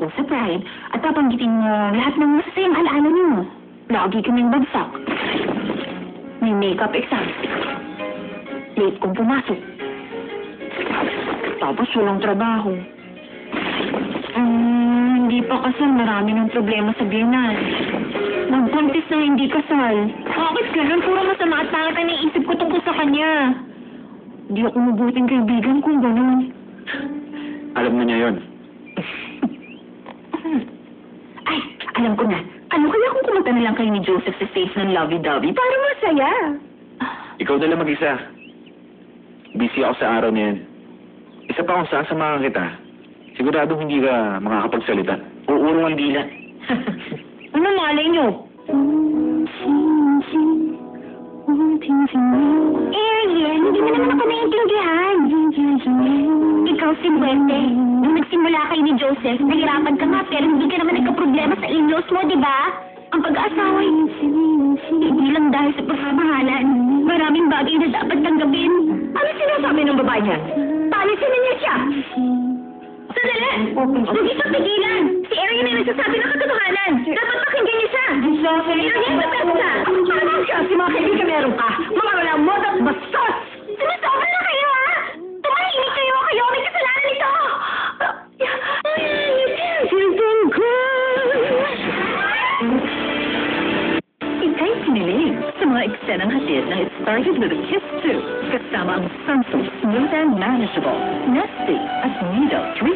tungkol sa pride at papanggitin mo lahat ng masasayang alaala niyo. Lagi kaming bagsak. May makeup exam. Late kong pumasok. Tapos walang trabaho. Hindi pa kasal, marami ng problema sa biyenan. Nagpuntis na hindi kasal. Bakit ganun? Puro masama at pangit ang naisip ko tungkol sa kanya. Hindi ako mabuting kaibigan kung ganun. Alam na niya yon. Ay, alam ko na. Ano kaya kung kumunta na lang kayo ni Joseph sa stage ng lovey-dovey para masaya? Ikaw na lang mag-isa. Busy ako sa araw na yan. Isa pa kung sasamahan kita, siguradong hindi ka makakapagsalita. Uurong ang dila. Ano malay niyo? Ariel, hindi mo naman ako naiintindihan. Ikaw si Buente. Nung nagsimula kayo ni Joseph, nahirapan ka nga pero hindi ka naman nagka-problema sa in-laws mo, di ba? Ang pag-aasawa, hindi lang dahil sa pagmamahalan. Maraming bagay na dapat tanggapin. Ano sinasabi ng babae niya? Palisin na niya siya! Sandali! Huwag isang pigilan! Si Ariel na nagsasabi ng katotohanan! Dapat pakinggan niya siya! Ariel, matapos ka! Ano siya? Si mga kaibigan meron ka! Mga walang moda at bastos! Sinasobra na kayo, ha? Tumahimik kayo! Kayo may kasalanan nito! Ika'y sinilig sa mga eksenang hatid ng It Started With a Kiss 2 kasama ang Sunsilk Smooth and Manageable, Nestle at Nido 3+.